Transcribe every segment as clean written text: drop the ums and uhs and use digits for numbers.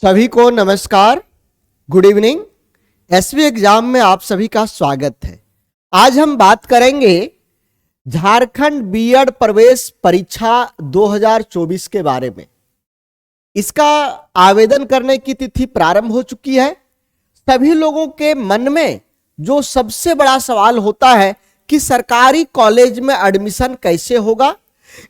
सभी को नमस्कार, गुड इवनिंग। एसवी एग्जाम में आप सभी का स्वागत है। आज हम बात करेंगे झारखंड बीएड प्रवेश परीक्षा 2024 के बारे में। इसका आवेदन करने की तिथि प्रारंभ हो चुकी है। सभी लोगों के मन में जो सबसे बड़ा सवाल होता है कि सरकारी कॉलेज में एडमिशन कैसे होगा,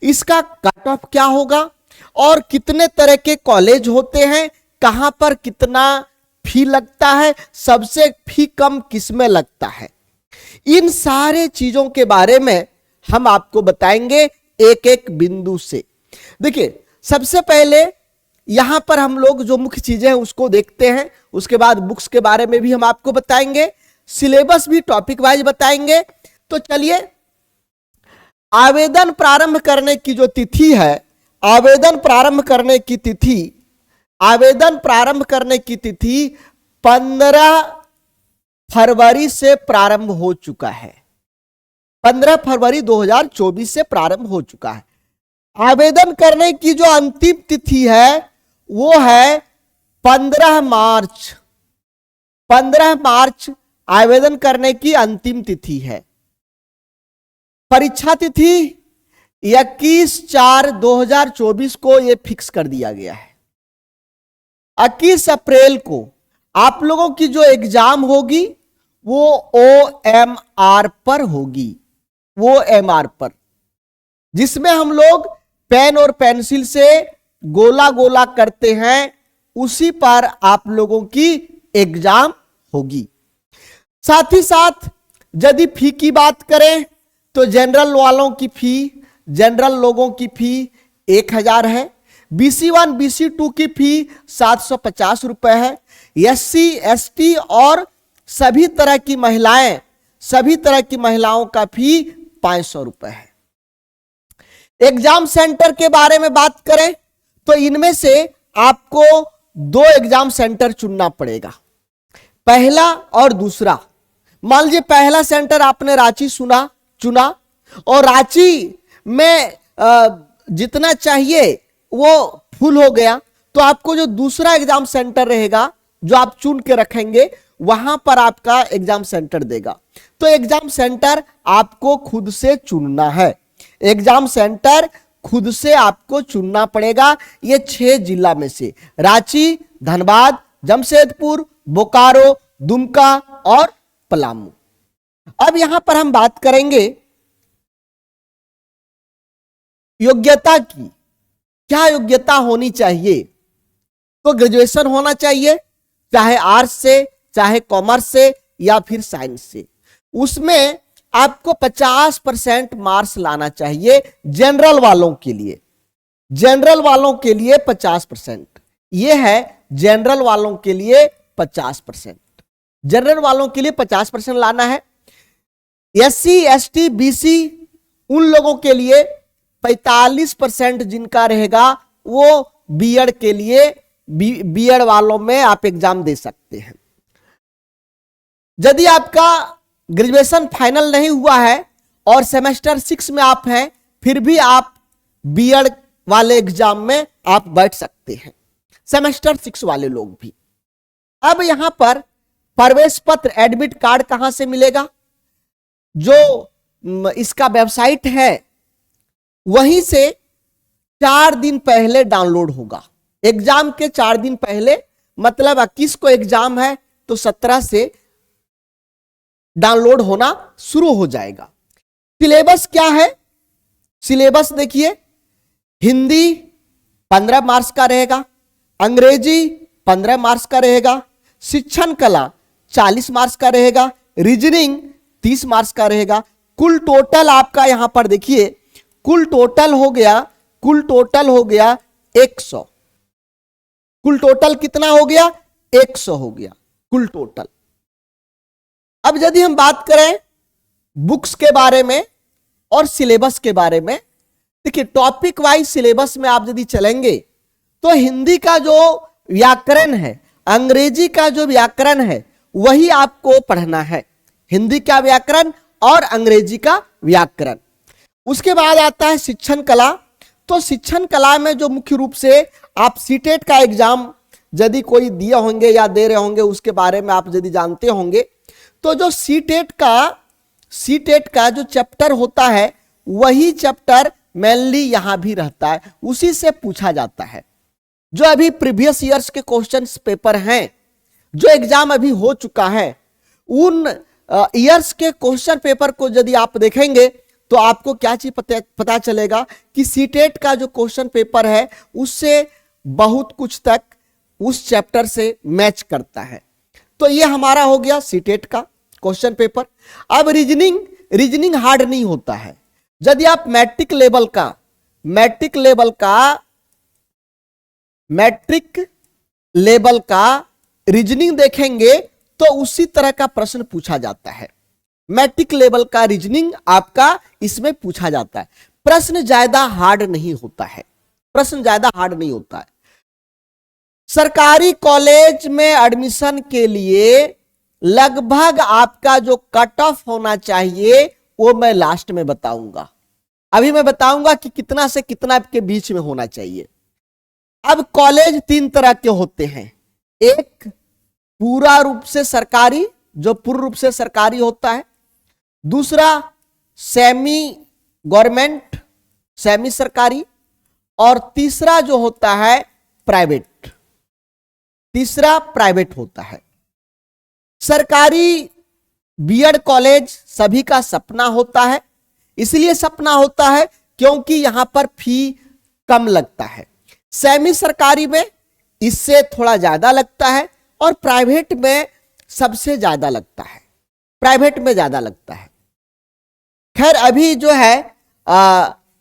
इसका कट ऑफ क्या होगा और कितने तरह के कॉलेज होते हैं, कहां पर कितना फी लगता है, सबसे फी कम किसमें लगता है। इन सारे चीजों के बारे में हम आपको बताएंगे एक एक बिंदु से। देखिए, सबसे पहले यहां पर हम लोग जो मुख्य चीजें हैं उसको देखते हैं, उसके बाद बुक्स के बारे में भी हम आपको बताएंगे, सिलेबस भी टॉपिक वाइज बताएंगे। तो चलिए, आवेदन प्रारंभ करने की जो तिथि है, आवेदन प्रारंभ करने की तिथि 15 फरवरी से प्रारंभ हो चुका है। 15 फरवरी 2024 से प्रारंभ हो चुका है। आवेदन करने की जो अंतिम तिथि है वो है 15 मार्च। 15 मार्च आवेदन करने की अंतिम तिथि है। परीक्षा तिथि 21/4/2024 को यह फिक्स कर दिया गया है। 21 अप्रैल को आप लोगों की जो एग्जाम होगी वो OMR पर होगी, OMR पर, जिसमें हम लोग पेन और पेंसिल से गोला गोला करते हैं, उसी पर आप लोगों की एग्जाम होगी। साथ ही साथ यदि फी की बात करें तो जनरल वालों की फी, जनरल लोगों की फी 1000 है। BC1 BC2 की फी 750 रुपए है। SC ST और सभी तरह की महिलाओं का फी 500 रुपए है। एग्जाम सेंटर के बारे में बात करें तो इनमें से आपको 2 एग्जाम सेंटर चुनना पड़ेगा, पहला और दूसरा। मान लीजिए पहला सेंटर आपने रांची चुना और रांची में जितना चाहिए वो फुल हो गया, तो आपको जो दूसरा एग्जाम सेंटर रहेगा जो आप चुन के रखेंगे वहां पर आपका एग्जाम सेंटर देगा। तो एग्जाम सेंटर आपको खुद से चुनना है, एग्जाम सेंटर खुद से आपको चुनना पड़ेगा। ये 6 जिला में से रांची, धनबाद, जमशेदपुर, बोकारो, दुमका और पलामू। अब यहां पर हम बात करेंगे योग्यता की। क्या योग्यता होनी चाहिए? तो ग्रेजुएशन होना चाहिए, चाहे आर्ट्स से, चाहे कॉमर्स से या फिर साइंस से। उसमें आपको 50% मार्क्स लाना चाहिए जनरल वालों के लिए। जनरल वालों के लिए 50%, यह है जनरल वालों के लिए 50%। जनरल वालों के लिए 50% लाना है। SC ST BC उन लोगों के लिए 45% जिनका रहेगा वो बीएड के लिए, बीएड वालों में आप एग्जाम दे सकते हैं। यदि आपका ग्रेजुएशन फाइनल नहीं हुआ है और सेमेस्टर 6 में आप हैं, फिर भी आप बीएड वाले एग्जाम में आप बैठ सकते हैं, सेमेस्टर 6 वाले लोग भी। अब यहां पर प्रवेश पत्र, एडमिट कार्ड कहां से मिलेगा? जो इसका वेबसाइट है वहीं से 4 दिन पहले डाउनलोड होगा। एग्जाम के 4 दिन पहले, मतलब 21 को एग्जाम है तो 17 से डाउनलोड होना शुरू हो जाएगा। सिलेबस क्या है? सिलेबस देखिए, हिंदी 15 मार्क्स का रहेगा, अंग्रेजी 15 मार्क्स का रहेगा, शिक्षण कला 40 मार्क्स का रहेगा, रीजनिंग 30 मार्क्स का रहेगा। कुल टोटल आपका यहां पर देखिए, कुल टोटल हो गया 100। कुल टोटल कितना हो गया? 100 हो गया कुल टोटल। अब यदि हम बात करें बुक्स के बारे में और सिलेबस के बारे में, देखिए टॉपिक वाइज सिलेबस में आप यदि चलेंगे तो हिंदी का जो व्याकरण है, अंग्रेजी का जो व्याकरण है, वही आपको पढ़ना है। हिंदी का व्याकरण और अंग्रेजी का व्याकरण। उसके बाद आता है शिक्षण कला। तो शिक्षण कला में जो मुख्य रूप से आप सीटेट का एग्जाम यदि कोई दिए होंगे या दे रहे होंगे उसके बारे में आप यदि जानते होंगे, तो जो सीटेट का जो चैप्टर होता है वही चैप्टर मेनली यहां भी रहता है, उसी से पूछा जाता है। जो अभी प्रीवियस ईयर्स के क्वेश्चंस पेपर हैं, जो एग्जाम अभी हो चुका है, उन ईयर्स के क्वेश्चन पेपर को यदि आप देखेंगे तो आपको क्या चीज पता चलेगा कि सीटेट का जो क्वेश्चन पेपर है उससे बहुत कुछ तक उस चैप्टर से मैच करता है। तो ये हमारा हो गया सीटेट का क्वेश्चन पेपर। अब रीजनिंग हार्ड नहीं होता है। यदि आप मैट्रिक लेवल का रीजनिंग देखेंगे तो उसी तरह का प्रश्न पूछा जाता है। मैट्रिक लेवल का रीजनिंग आपका इसमें पूछा जाता है। प्रश्न ज्यादा हार्ड नहीं होता है, सरकारी कॉलेज में एडमिशन के लिए लगभग आपका जो कट ऑफ होना चाहिए वो मैं लास्ट में बताऊंगा। अभी मैं बताऊंगा कि कितना से कितना के बीच में होना चाहिए। अब कॉलेज 3 तरह के होते हैं। एक पूरा रूप से सरकारी, जो पूर्ण रूप से सरकारी होता है। दूसरा सेमी गवर्नमेंट, सेमी सरकारी। और तीसरा जो होता है प्राइवेट, होता है। सरकारी बीएड कॉलेज सभी का सपना होता है। इसलिए सपना होता है क्योंकि यहां पर फी कम लगता है। सेमी सरकारी में इससे थोड़ा ज्यादा लगता है और प्राइवेट में सबसे ज्यादा लगता है, खैर अभी जो है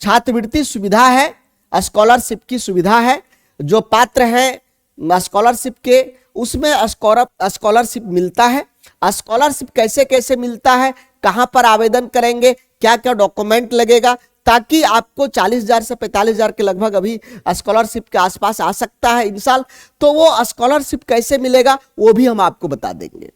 छात्रवृत्ति सुविधा है, स्कॉलरशिप की सुविधा है। जो पात्र हैं स्कॉलरशिप के, उसमें स्कॉलरशिप मिलता है। स्कॉलरशिप कैसे कैसे मिलता है, कहां पर आवेदन करेंगे, क्या क्या डॉक्यूमेंट लगेगा, ताकि आपको 40,000 से 45,000 के लगभग अभी स्कॉलरशिप के आसपास आ सकता है इन साल। तो वो स्कॉलरशिप कैसे मिलेगा वो भी हम आपको बता देंगे।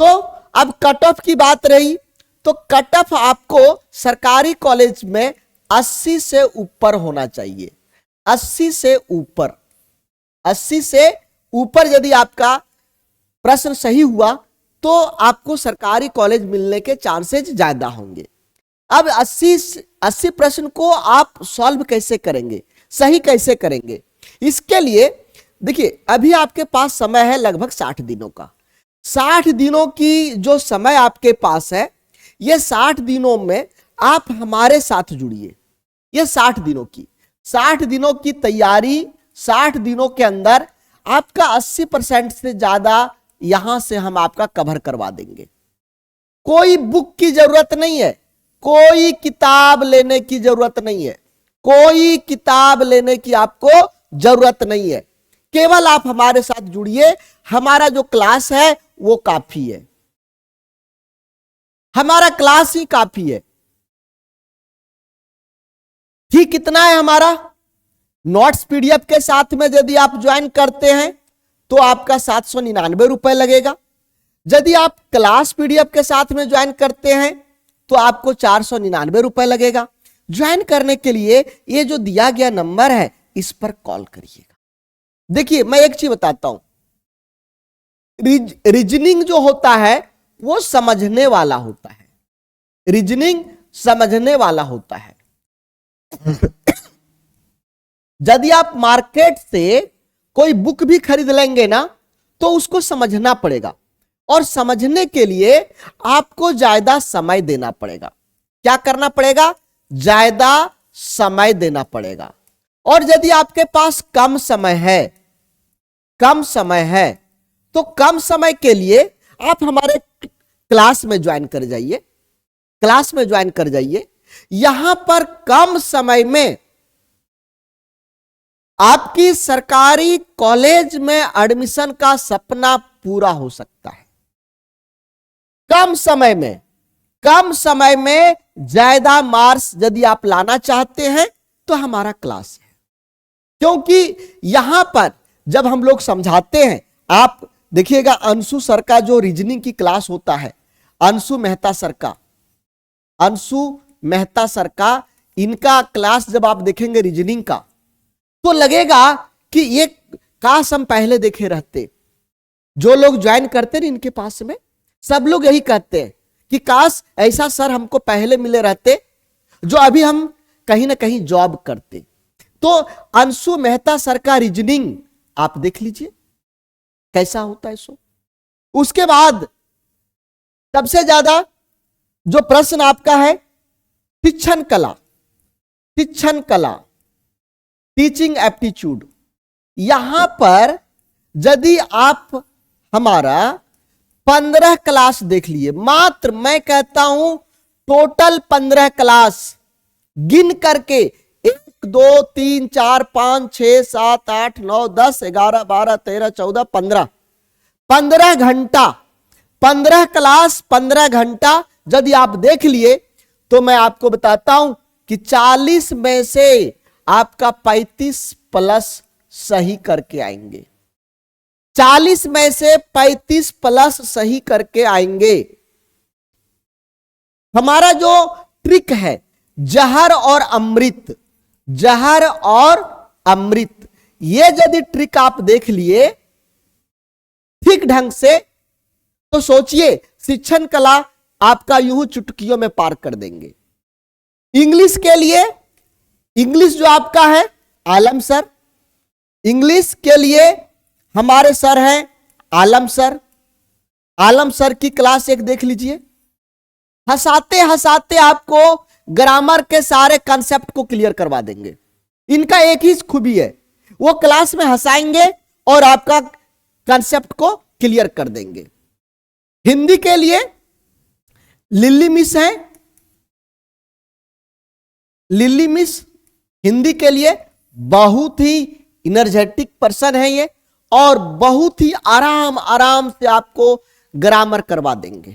तो अब कट ऑफ की बात रही, तो कट ऑफ आपको सरकारी कॉलेज में 80 से ऊपर होना चाहिए। 80 से ऊपर यदि आपका प्रश्न सही हुआ तो आपको सरकारी कॉलेज मिलने के चांसेस ज्यादा होंगे। अब 80 प्रश्न को आप सॉल्व कैसे करेंगे, सही कैसे करेंगे? इसके लिए देखिए अभी आपके पास समय है लगभग 60 दिनों का। 60 दिनों की जो समय आपके पास है, ये 60 दिनों में आप हमारे साथ जुड़िए। ये 60 दिनों की तैयारी, 60 दिनों के अंदर आपका 80% से ज्यादा यहां से हम आपका कवर करवा देंगे। कोई बुक की जरूरत नहीं है, कोई किताब लेने की जरूरत नहीं है, कोई किताब लेने की आपको जरूरत नहीं है। केवल आप हमारे साथ जुड़िए, हमारा जो क्लास है वो काफी है, हमारा क्लास ही काफी है। ठीक कितना है हमारा? नोट्स पीडीएफ के साथ में यदि आप ज्वाइन करते हैं तो आपका 799 रुपए लगेगा। यदि आप क्लास पीडीएफ के साथ में ज्वाइन करते हैं तो आपको 499 रुपए लगेगा। ज्वाइन करने के लिए ये जो दिया गया नंबर है इस पर कॉल करिएगा। देखिए मैं एक चीज बताता हूं, रीजनिंग जो होता है वो समझने वाला होता है, रीजनिंग समझने वाला होता है। यदि आप मार्केट से कोई बुक भी खरीद लेंगे ना तो उसको समझना पड़ेगा, और समझने के लिए आपको ज्यादा समय देना पड़ेगा। क्या करना पड़ेगा? ज्यादा समय देना पड़ेगा। और यदि आपके पास कम समय है तो कम समय के लिए आप हमारे क्लास में ज्वाइन कर जाइए। यहां पर कम समय में आपकी सरकारी कॉलेज में एडमिशन का सपना पूरा हो सकता है। कम समय में ज्यादा मार्क्स यदि आप लाना चाहते हैं तो हमारा क्लास है। क्योंकि यहां पर जब हम लोग समझाते हैं, आप देखिएगा अंशु सर का जो रीजनिंग की क्लास होता है, अंशु मेहता सर का इनका क्लास जब आप देखेंगे रीजनिंग का तो लगेगा कि ये काश हम पहले देखे रहते। जो लोग ज्वाइन करते ना इनके पास में, सब लोग यही कहते हैं कि काश ऐसा सर हमको पहले मिले रहते, जो अभी हम कहीं ना कहीं जॉब करते। तो अंशु मेहता सर का रीजनिंग आप देख लीजिए कैसा होता है सो। उसके बाद सबसे ज्यादा जो प्रश्न आपका है शिक्षण कला, शिक्षण कला, टीचिंग एप्टीट्यूड। यहां पर यदि आप हमारा 15 क्लास देख लिए, मात्र मैं कहता हूं टोटल 15 क्लास गिन करके 1 2 3 4 5 6 7 8 9 10 11 12 13 14 15 घंटा, 15 क्लास 15 घंटा यदि आप देख लिए तो मैं आपको बताता हूं कि 40 में से आपका 35 प्लस सही करके आएंगे। 40 में से 35 प्लस सही करके आएंगे। हमारा जो ट्रिक है जहर और अमृत, जहर और अमृत, ये यदि ट्रिक आप देख लिए ठीक ढंग से तो सोचिए शिक्षण कला आपका यूं चुटकियों में पार कर देंगे। इंग्लिश के लिए, इंग्लिश जो आपका है आलम सर, इंग्लिश के लिए हमारे सर हैं आलम सर। आलम सर की क्लास एक देख लीजिए, हंसाते हंसाते आपको ग्रामर के सारे कॉन्सेप्ट को क्लियर करवा देंगे। इनका एक ही खूबी है, वो क्लास में हंसाएंगे और आपका कॉन्सेप्ट को क्लियर कर देंगे। हिंदी के लिए लिली मिस है, लिली मिस हिंदी के लिए बहुत ही इनर्जेटिक पर्सन है ये, और बहुत ही आराम आराम से आपको ग्रामर करवा देंगे।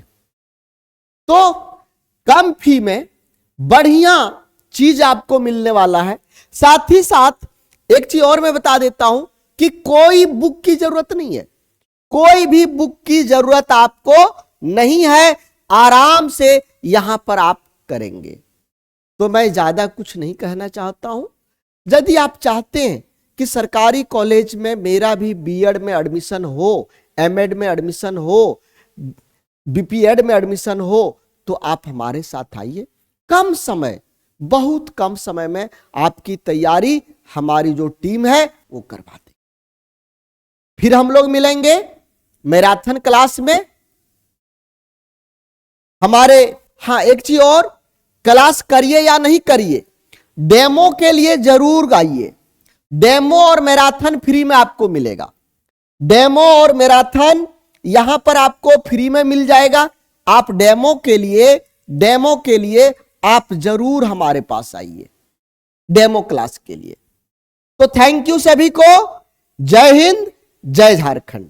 तो कम फी में बढ़िया चीज आपको मिलने वाला है। साथ ही साथ एक चीज और मैं बता देता हूं कि कोई बुक की जरूरत नहीं है, कोई भी बुक की जरूरत आपको नहीं है, आराम से यहां पर आप करेंगे। तो मैं ज्यादा कुछ नहीं कहना चाहता हूं। यदि आप चाहते हैं कि सरकारी कॉलेज में मेरा भी बीएड में एडमिशन हो, एमएड में एडमिशन हो, बीपीएड में एडमिशन हो, तो आप हमारे साथ आइए। कम समय, बहुत कम समय में आपकी तैयारी हमारी जो टीम है वो करवा दे। फिर हम लोग मिलेंगे मैराथन क्लास में हमारे। हाँ, एक चीज और, क्लास करिए या नहीं करिए, डेमो के लिए जरूर आइए। डेमो और मैराथन फ्री में आपको मिलेगा। डेमो और मैराथन यहां पर आपको फ्री में मिल जाएगा। आप डेमो के लिए आप जरूर हमारे पास आइए डेमो क्लास के लिए। तो थैंक यू सभी को। जय हिंद, जय झारखंड।